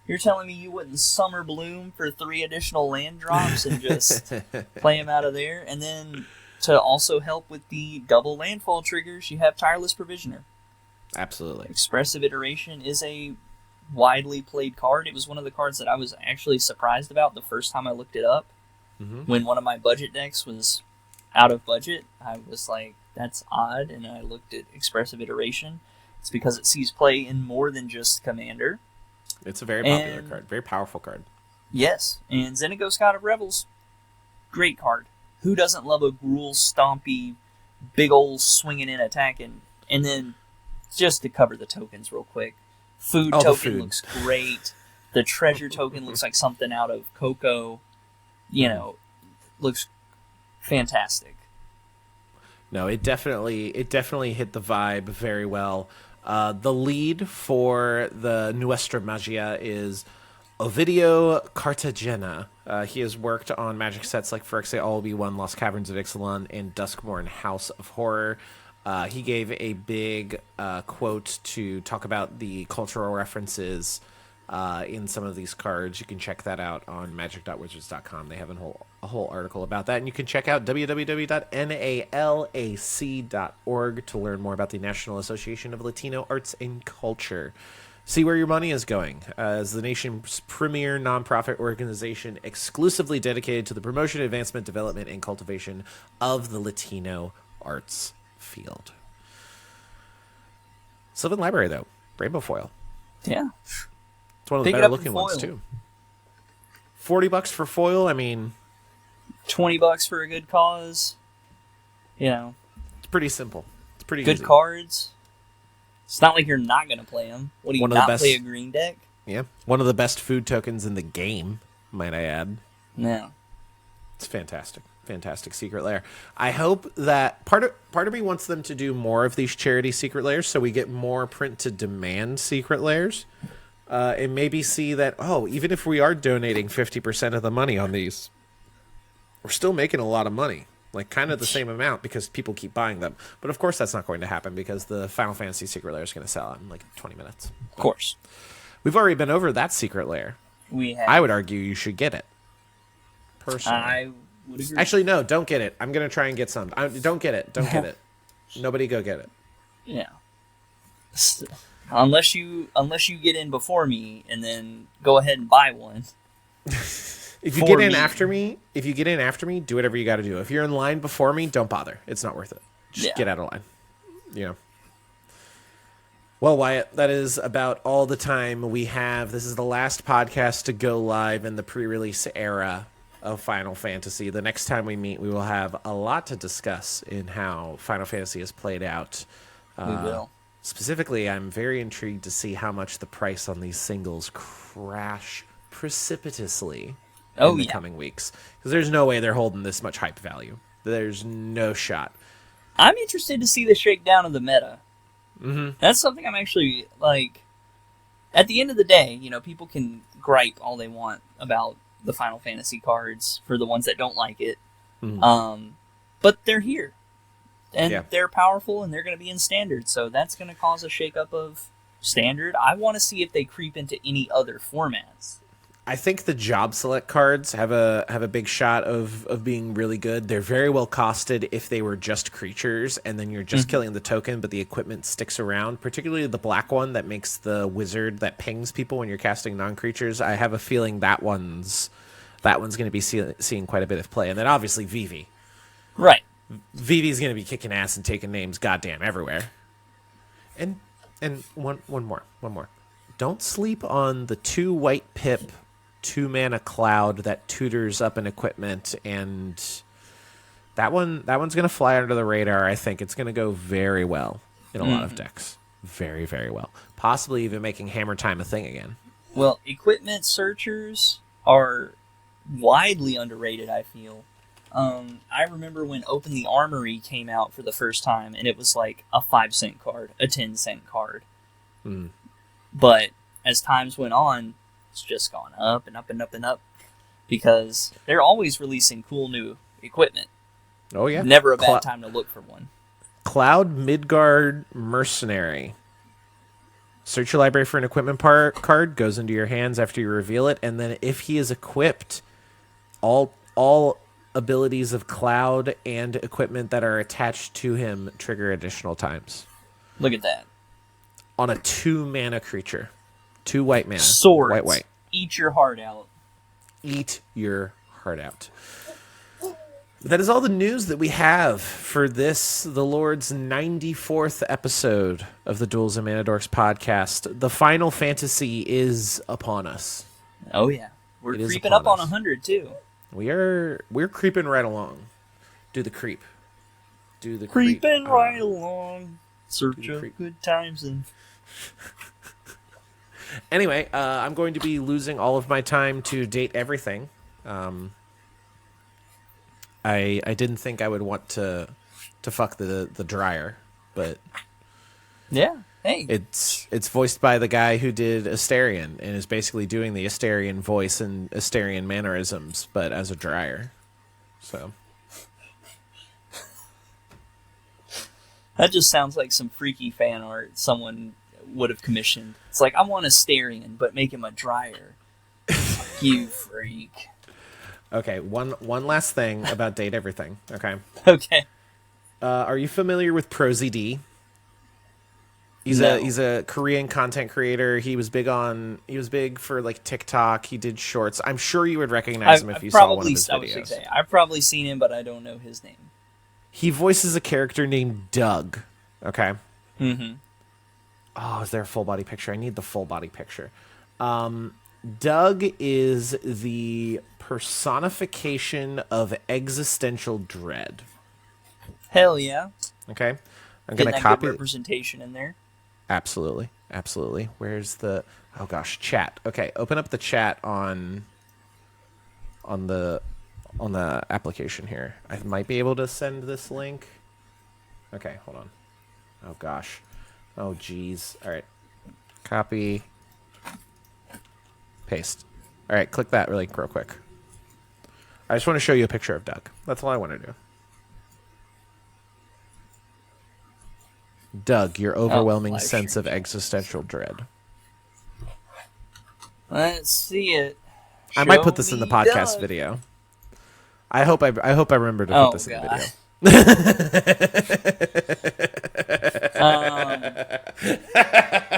You're telling me you wouldn't Summer Bloom for 3 additional land drops and just play them out of there? And then to also help with the double landfall triggers, you have Tireless Provisioner. Absolutely. Expressive Iteration is a widely played card. It was one of the cards that I was actually surprised about the first time I looked it up. When one of my budget decks was out of budget, I was like, that's odd, and I looked at Expressive Iteration. It's because it sees play in more than just Commander. It's a very popular card. Very powerful card. Yes. And Xenagos, God of Rebels. Great card. Who doesn't love a Gruul stompy, big ol' swinging in attacking? And then, just to cover the tokens real quick. Food token looks great. The treasure token looks like something out of Coco. Looks fantastic. No, it definitely hit the vibe very well. The lead for the Nuestra Magia is Ovidio Cartagena. He has worked on Magic sets like Phyrexia All Be One, Lost Caverns of Ixalan, and Duskmourn House of Horror. He gave a big quote to talk about the cultural references in some of these cards. You can check that out on magic.wizards.com. They have a whole article about that. And you can check out www.nalac.org to learn more about the National Association of Latino Arts and Culture. See where your money is going. As the nation's premier nonprofit organization exclusively dedicated to the promotion, advancement, development, and cultivation of the Latino arts field. Sylvan Library, though. Rainbow foil. Yeah. It's one of the better looking ones, too. $40 for foil, I mean... $20 for a good cause. You know. It's pretty simple. It's pretty good easy. Cards. It's not like you're not going to play them. What do you not play a green deck? Yeah. One of the best food tokens in the game, might I add. Yeah. It's fantastic. Fantastic secret lair. I hope that part of me wants them to do more of these charity secret lairs so we get more print to demand secret lairs. And maybe see that, even if we are donating 50% of the money on these, we're still making a lot of money. Like, kind of the same amount because people keep buying them. But, of course, that's not going to happen because the Final Fantasy secret lair is going to sell out in, 20 minutes. Of course. We've already been over that secret lair. We have. I would argue you should get it. Personally. I would agree. Actually, no, don't get it. I'm going to try and get some. Don't get it. Don't get it. Nobody go get it. Yeah. Unless you get in before me and then go ahead and buy one. If you get in after me, do whatever you got to do. If you're in line before me, don't bother. It's not worth it. Just get out of line. You know. Well, Wyatt, that is about all the time we have. This is the last podcast to go live in the pre-release era of Final Fantasy. The next time we meet, we will have a lot to discuss in how Final Fantasy has played out. We will. Specifically, I'm very intrigued to see how much the price on these singles crash precipitously in the coming weeks. Because there's no way they're holding this much hype value. There's no shot. I'm interested to see the shakedown of the meta. Mm-hmm. That's something I'm actually, at the end of the day, people can gripe all they want about the Final Fantasy cards for the ones that don't like it. Mm-hmm. But they're here. And they're powerful, and they're going to be in Standard, so that's going to cause a shakeup of Standard. I want to see if they creep into any other formats. I think the job select cards have a big shot of being really good. They're very well costed if they were just creatures, and then you're just killing the token, but the equipment sticks around. Particularly the black one that makes the wizard that pings people when you're casting non-creatures. I have a feeling that one's going to be seeing quite a bit of play, and then obviously Vivi. Right. Vivi's going to be kicking ass and taking names goddamn everywhere. And one more. Don't sleep on the 2 white pip, 2 mana cloud that tutors up an equipment, and that one's going to fly under the radar. I think it's going to go very well in a lot of decks. Very, very well. Possibly even making Hammer Time a thing again. Well, equipment searchers are widely underrated, I feel. I remember when Open the Armory came out for the first time, and it was like a 5-cent card, a 10-cent card. But as times went on, it's just gone up and up and up and up, because they're always releasing cool new equipment. Oh, yeah. Never a bad time to look for one. Cloud Midgard Mercenary. Search your library for an equipment card, goes into your hands after you reveal it, and then if he is equipped, all abilities of Cloud and equipment that are attached to him trigger additional times. Look at that. On a 2 mana creature. 2 white mana. Swords. White. Eat your heart out. Eat your heart out. That is all the news that we have for this, the Lord's 94th episode of the Duels of Mana Dorks podcast. The Final Fantasy is upon us. Oh, yeah. We're creeping up on 100, too. We're creeping right along. Do the creep. Creeping right along. Search of good times and... Anyway, I'm going to be losing all of my time to date everything. I didn't think I would want to fuck the dryer, but yeah, hey, it's voiced by the guy who did Asterion and is basically doing the Asterion voice and Asterion mannerisms, but as a dryer. So That just sounds like some freaky fan art someone would have commissioned. It's like, I want a Starion, but make him a dryer. You freak. Okay, one last thing about Date Everything. Okay. Okay. Are you familiar with ProZD? He's a Korean content creator. He was big for like TikTok. He did shorts. I'm sure you would recognize him if you saw one of his videos. I've probably seen him, but I don't know his name. He voices a character named Doug. Okay. Mm-hmm. Oh, is there a full body picture? I need the full body picture. Doug is the personification of existential dread. Hell yeah. Okay. I'm Getting gonna that copy good representation in there. Absolutely. Where's the chat? Okay, open up the chat on the application here. I might be able to send this link. Okay, hold on. Oh gosh. Oh geez. All right. Copy. Paste. All right, click that link real quick. I just want to show you a picture of Doug. That's all I want to do. Doug, your overwhelming sense of existential dread. Let's see it. I might put this in the podcast video. I hope I remember to put this in the video.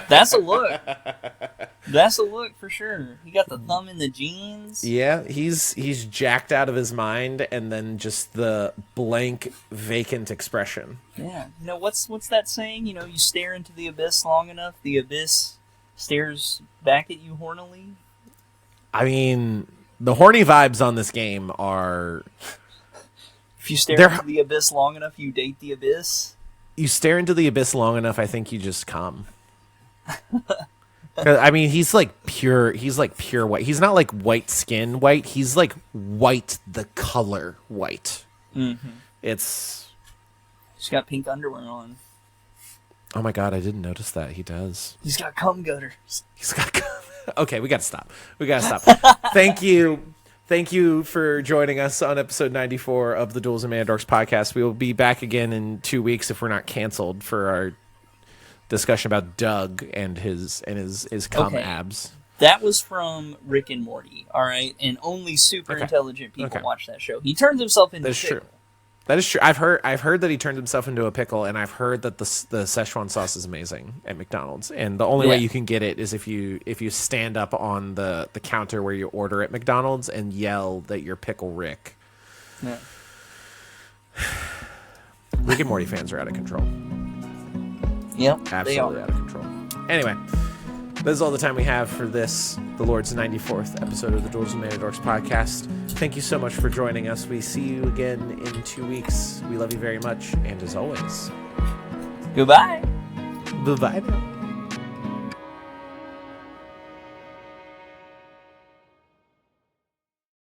That's a look. That's a look for sure. He got the thumb in the jeans. Yeah, he's jacked out of his mind, and then just the blank, vacant expression. Yeah, you know what's that saying? You know, you stare into the abyss long enough, the abyss stares back at you hornily. I mean, the horny vibes on this game are. If you stare into the abyss long enough, you date the abyss. You stare into the abyss long enough, I think you just come. I mean, he's like pure white. He's not like white skin white. He's like white, the color white. Mm-hmm. He's got pink underwear on. Oh my god, I didn't notice that. He does. He's got cum gutters. Okay, we gotta stop. Thank you for joining us on episode 94 of the Duels and Mana Dorks podcast. We will be back again in 2 weeks if we're not canceled for our discussion about Doug and his cum abs. That was from Rick and Morty, all right? And only super intelligent people watch that show. He turns himself into a pickle. True. That is true. I've heard that he turned himself into a pickle, and I've heard that the Szechuan sauce is amazing at McDonald's. And the only way you can get it is if you stand up on the counter where you order at McDonald's and yell that you're Pickle Rick. Yeah. Rick and Morty fans are out of control. Yep, absolutely out of control. Anyway, this is all the time we have for this, the Lord's 94th episode of the Duels and Mana Dorks podcast. Thank you so much for joining us. We see you again in 2 weeks. We love you very much, and as always, goodbye. Bye-bye now.